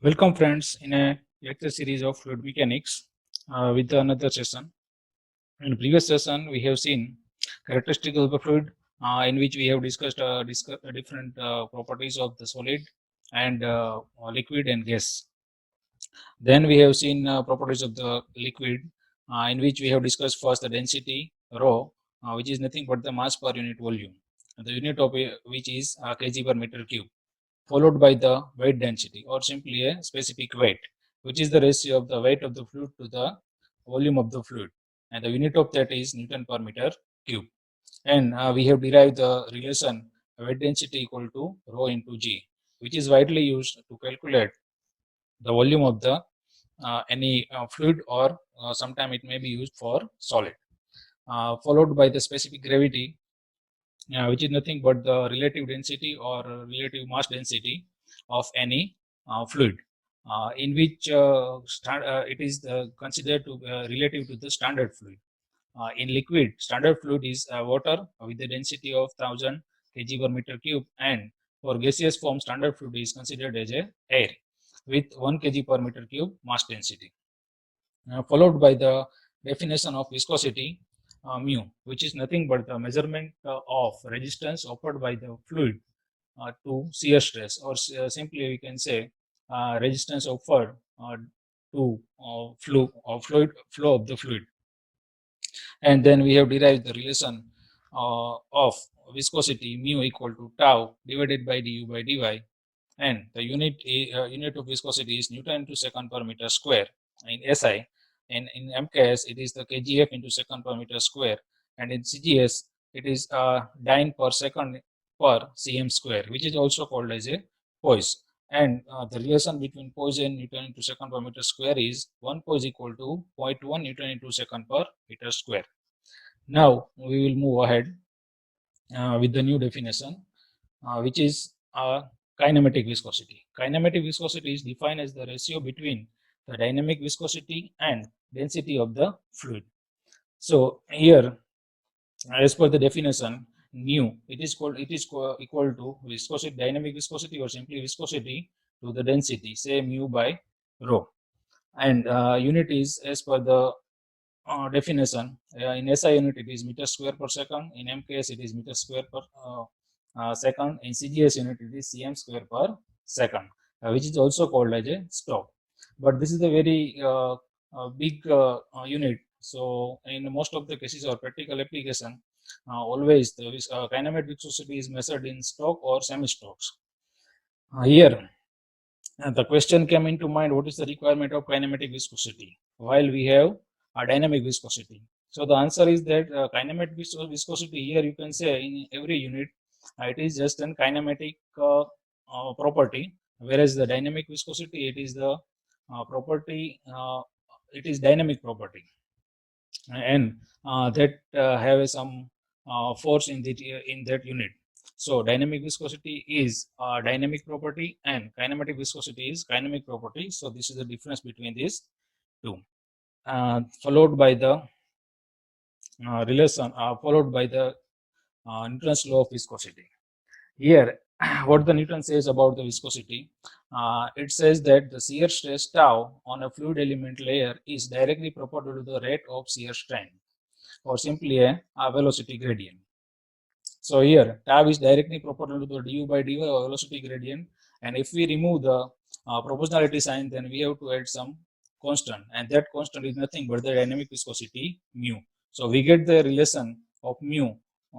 Welcome friends in a lecture series of fluid mechanics with another session. In the previous session, we have seen characteristics of the fluid in which we have discussed different properties of the solid and liquid and gas. Then we have seen properties of the liquid in which we have discussed first the density rho, which is nothing but the mass per unit volume. And the unit of which is kg per meter cube, followed by the weight density or simply a specific weight, which is the ratio of the weight of the fluid to the volume of the fluid, and the unit of that is Newton per meter cube. And we have derived the relation weight density equal to rho into g, which is widely used to calculate the volume of the any fluid, or sometime it may be used for solid, followed by the specific gravity, which is nothing but the relative density or relative mass density of any fluid, in which it is considered to relative to the standard fluid. In liquid, standard fluid is water with the density of 1000 kg per meter cube, and for gaseous form, standard fluid is considered as a air with 1 kg per meter cube mass density, followed by the definition of viscosity, mu, which is nothing but the measurement of resistance offered by the fluid to shear stress, or simply we can say resistance offered to flow of the fluid. And then we have derived the relation of viscosity mu equal to tau divided by du by dy, and the unit of viscosity is Newton into second per meter square in SI, and in MKS it is the kgf into second per meter square, and in CGS it is dyne per second per cm square, which is also called as a poise. And the relation between poise and Newton into second per meter square is 1 poise equal to 0.1 Newton into second per meter square. Now we will move ahead with the new definition, which is kinematic viscosity. Kinematic viscosity is defined as the ratio between the dynamic viscosity and density of the fluid. So here, as per the definition, nu, it is equal to viscosity, dynamic viscosity, or simply viscosity to the density, say mu by rho. And unit is, as per the definition, in SI unit it is meter square per second, in MKS it is meter square per second, in CGS unit it is cm square per second, which is also called as a stoke. But this is a very big unit. So in most of the cases or practical application, always the kinematic viscosity is measured in stoke or semi-stokes. Here the question came into mind, what is the requirement of kinematic viscosity while we have a dynamic viscosity? So the answer is that kinematic viscosity, here you can say in every unit it is just an kinematic property, whereas the dynamic viscosity, it is the property, it is dynamic property, and that have some force in that unit. So dynamic viscosity is dynamic property and kinematic viscosity is kinematic property. So this is the difference between these two, followed by the relation, followed by the Newton's law of viscosity. Here, what the Newton says about the viscosity, it says that the shear stress tau on a fluid element layer is directly proportional to the rate of shear strain, or simply a velocity gradient. So here, tau is directly proportional to the du by dy or velocity gradient, and if we remove the proportionality sign, then we have to add some constant, and that constant is nothing but the dynamic viscosity mu. So we get the relation of mu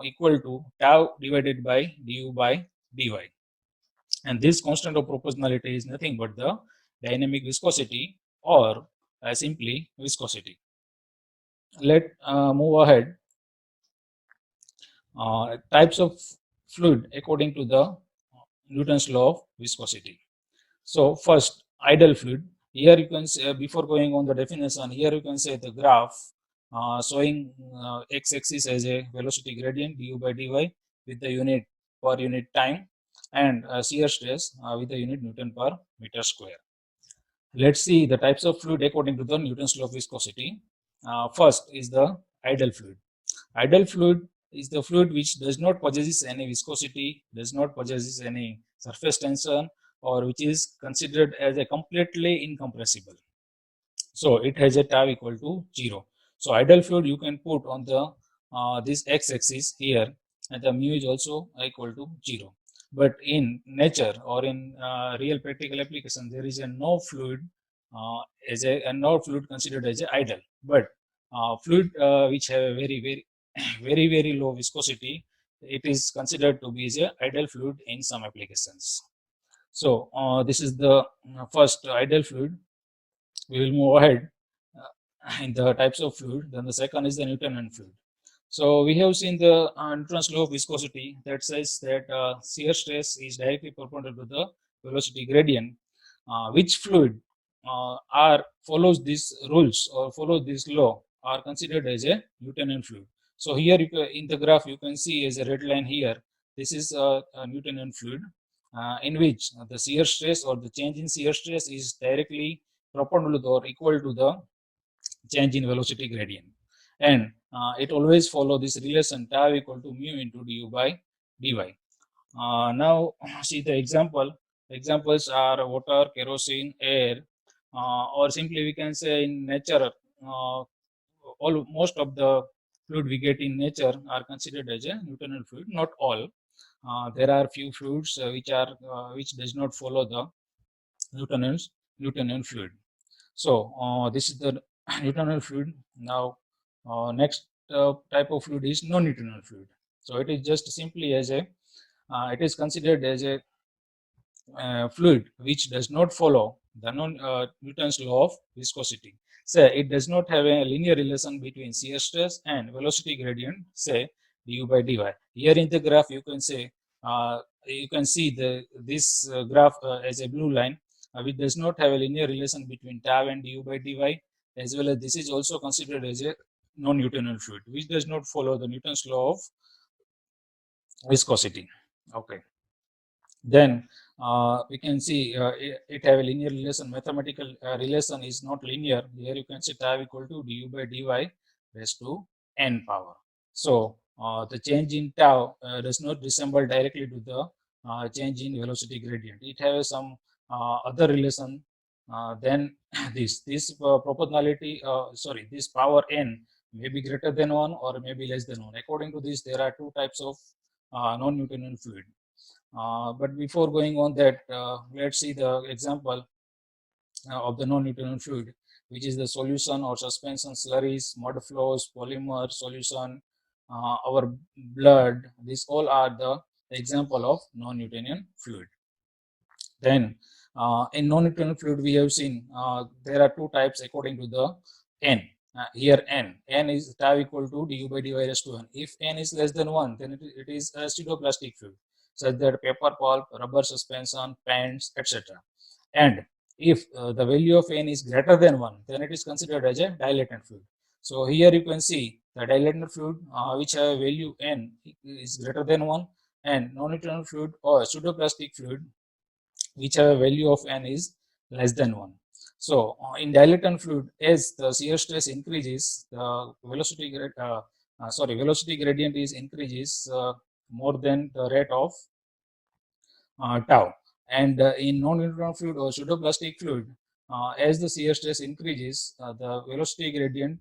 equal to tau divided by du by dy, and this constant of proportionality is nothing but the dynamic viscosity, or simply viscosity. Let move ahead. Types of fluid according to the Newton's law of viscosity. So first, ideal fluid. Here you can say, before going on the definition, here you can say the graph showing x-axis as a velocity gradient du by dy with the unit per unit time, and shear stress with the unit Newton per meter square. Let's see the types of fluid according to the Newton's law of viscosity. First is the ideal fluid. Ideal fluid is the fluid which does not possess any viscosity, does not possess any surface tension, or which is considered as a completely incompressible. So it has a tau equal to 0. So ideal fluid you can put on the this x-axis here, and the mu is also equal to 0. But in nature or in real practical application, there is a no fluid no fluid considered as a ideal. But fluid which have a very low viscosity, it is considered to be as a ideal fluid in some applications. So this is the first ideal fluid. We will move ahead in the types of fluid. Then the second is the Newtonian fluid. So we have seen the Newton's law of viscosity that says that shear stress is directly proportional to the velocity gradient. Which fluid follows these rules or follows this law are considered as a Newtonian fluid. So here in the graph you can see as a red line here. This is a Newtonian fluid in which the shear stress or the change in shear stress is directly proportional or equal to the change in velocity gradient, and it always follow this relation tau equal to mu into du by dy. Now see the examples are water, kerosene, air, or simply we can say in nature most of the fluid we get in nature are considered as a Newtonian fluid. Not all. There are few fluids which does not follow the Newtonian fluid. So this is the Newtonian fluid. Now next type of fluid is non-Newtonian fluid. So it is just simply as a it is considered as a fluid which does not follow the Newton's law of viscosity. Say it does not have a linear relation between shear stress and velocity gradient, say du by dy. Here in the graph you can say you can see this graph as a blue line, which does not have a linear relation between tau and du by dy, as well as this is also considered as a non-Newtonian fluid which does not follow the Newton's law of viscosity. Okay. Then we can see it have a linear relation. Mathematical relation is not linear. Here you can see tau equal to du by dy raised to n power. So the change in tau does not resemble directly to the change in velocity gradient. It has some other relation than this proportionality. This power n may be greater than 1 or may be less than 1. According to this, there are two types of non-Newtonian fluid. But before going on that, let's see the example of the non-Newtonian fluid, which is the solution or suspension, slurries, mud flows, polymer solution, our blood. These all are the example of non-Newtonian fluid. Then in non-Newtonian fluid we have seen there are two types according to the n. Here n is tau equal to du by dy raised to n. If n is less than 1, then it is a pseudoplastic fluid, such that paper pulp, rubber suspension, paints, etc. And if the value of n is greater than 1, then it is considered as a dilatant fluid. So here you can see the dilatant fluid which have a value n is greater than 1, and non-Newtonian fluid or pseudoplastic fluid which have a value of n is less than 1. So in dilatant fluid, as the shear stress increases, the velocity gradient is increases more than the rate of tau. And in non-Newtonian fluid or pseudoplastic fluid, as the shear stress increases, the velocity gradient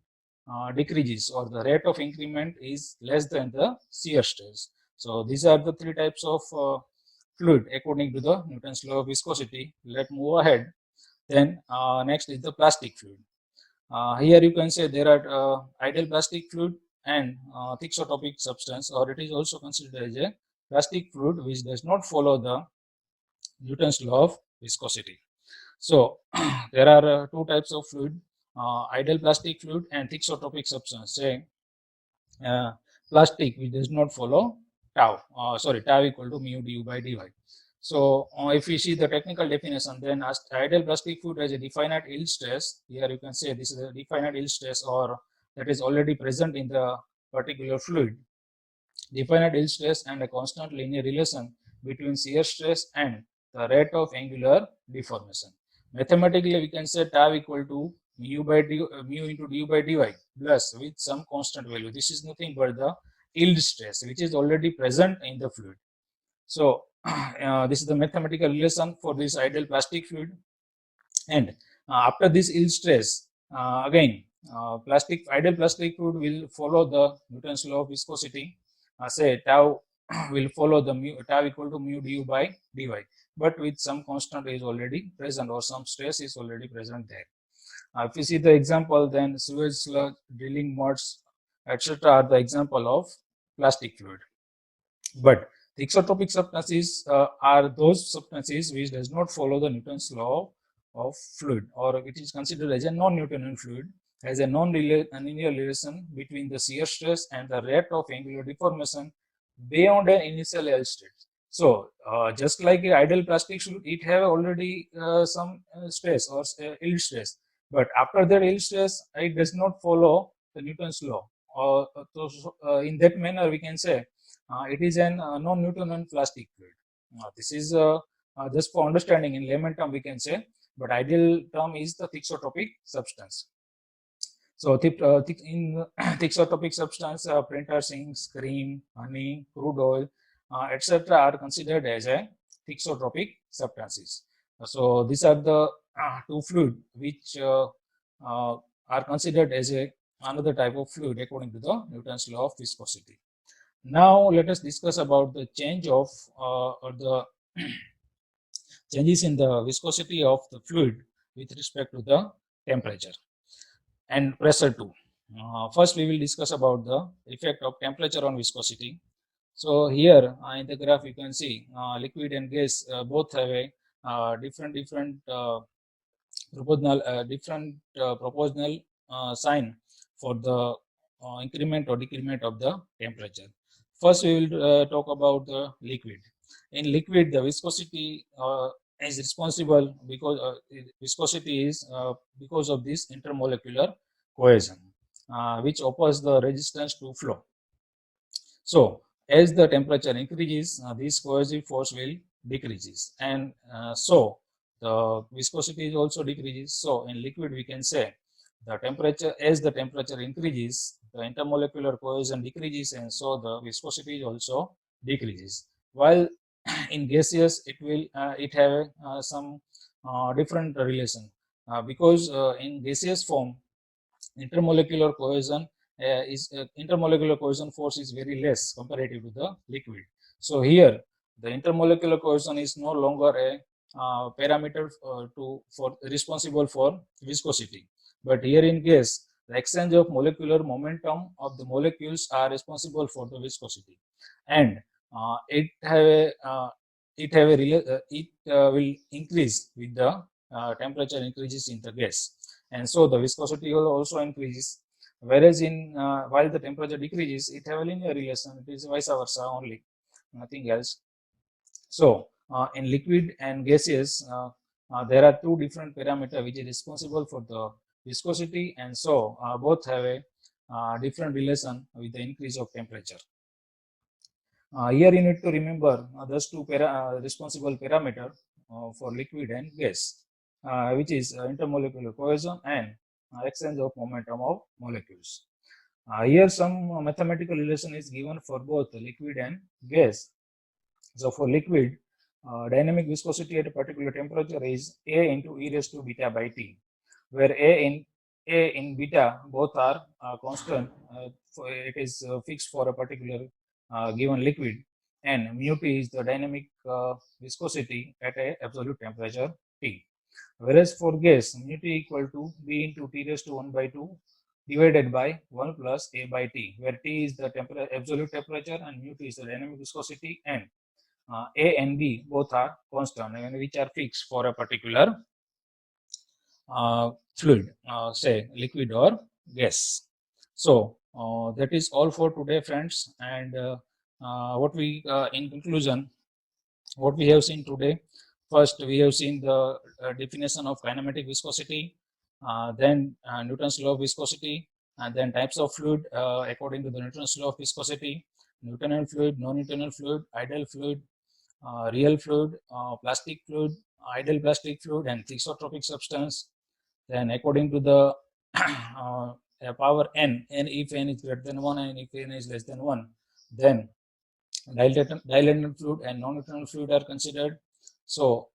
decreases, or the rate of increment is less than the shear stress. So these are the three types of fluid according to the Newton's law of viscosity. Let's move ahead. Then next is the plastic fluid. Here you can say there are ideal plastic fluid and thixotropic substance, or it is also considered as a plastic fluid which does not follow the Newton's law of viscosity. So there are two types of fluid, ideal plastic fluid and thixotropic substance. Say plastic which does not follow tau equal to mu du by dy. So if we see the technical definition, then ideal plastic fluid has a definite yield stress. Here you can say this is a definite yield stress, or that is already present in the particular fluid. Definite yield stress and a constant linear relation between shear stress and the rate of angular deformation. Mathematically, we can say tau equal to mu into du by dy plus with some constant value. This is nothing but the yield stress which is already present in the fluid. So this is the mathematical relation for this ideal plastic fluid. And after this yield stress, again, ideal plastic fluid will follow the Newton's law of viscosity. Say tau will follow the tau equal to mu du by dy, but with some constant is already present or some stress is already present there. If you see the example, then sewage sludge, drilling muds, etc. are the example of plastic fluid. But thixotropic substances are those substances which does not follow the Newton's law of fluid, or it is considered as a non-Newtonian fluid, has a non-linear relation between the shear stress and the rate of angular deformation beyond an initial yield state. So, just like an ideal plastic fluid, it have already some stress or yield stress, but after that yield stress, it does not follow the Newton's law. So, in that manner, we can say it is an non-Newtonian plastic fluid. This is just for understanding in layman term we can say, but ideal term is the thixotropic substance. So in thixotropic substance, printers, inks, cream, honey, crude oil, etc. are considered as a thixotropic substances. So these are the two fluid which are considered as another type of fluid according to the Newton's law of viscosity. Now let us discuss about the change of or the changes in the viscosity of the fluid with respect to the temperature and pressure too. First we will discuss about the effect of temperature on viscosity. So here in the graph you can see liquid and gas both have a different proportional sign for the increment or decrement of the temperature. First, we will talk about the liquid. In liquid, the viscosity is responsible because viscosity is because of this intermolecular cohesion, which offers the resistance to flow. So, as the temperature increases, this cohesive force will decreases, and so the viscosity is also decreases. So, in liquid, we can say the temperature as the temperature increases, the intermolecular cohesion decreases, and so the viscosity also decreases. While in gaseous, it have some different relation because in gaseous form, intermolecular cohesion intermolecular cohesion force is very less comparative to the liquid. So here the intermolecular cohesion is no longer a parameter for responsible for viscosity. But here in gas, the exchange of molecular momentum of the molecules are responsible for the viscosity, and it will increase with the temperature increases in the gas, and so the viscosity will also increases. Whereas in while the temperature decreases, it have a linear relation. It is vice versa only, nothing else. So in liquid and gaseous, there are two different parameters which is responsible for the viscosity, and so both have a different relation with the increase of temperature. Here you need to remember those two responsible parameter for liquid and gas, which is intermolecular cohesion and exchange of momentum of molecules. Here some mathematical relation is given for both liquid and gas. So for liquid, dynamic viscosity at a particular temperature is A into e raised to beta by T, where A in beta both are constant. It is fixed for a particular given liquid, and mu T is the dynamic viscosity at a absolute temperature T. Whereas for gas, mu T equal to B into T raised to 1 by 2 divided by 1 plus A by T, where T is the absolute temperature and mu T is the dynamic viscosity, and A and B both are constant and which are fixed for a particular fluid, say liquid or gas. So that is all for today, friends. And in conclusion, what we have seen today, first we have seen the definition of kinematic viscosity, then Newton's law of viscosity, and then types of fluid according to the Newton's law of viscosity, Newtonian fluid, non-Newtonian fluid, ideal fluid, real fluid, plastic fluid, ideal plastic fluid, and thixotropic substance. Then according to the power n if n is greater than 1 and if n is less than 1, then dilatant fluid and non-internal fluid are considered. So,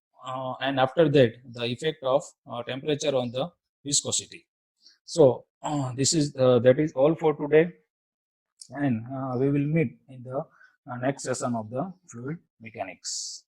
and after that, the effect of temperature on the viscosity. So, that is all for today, and we will meet in the next session of the fluid mechanics.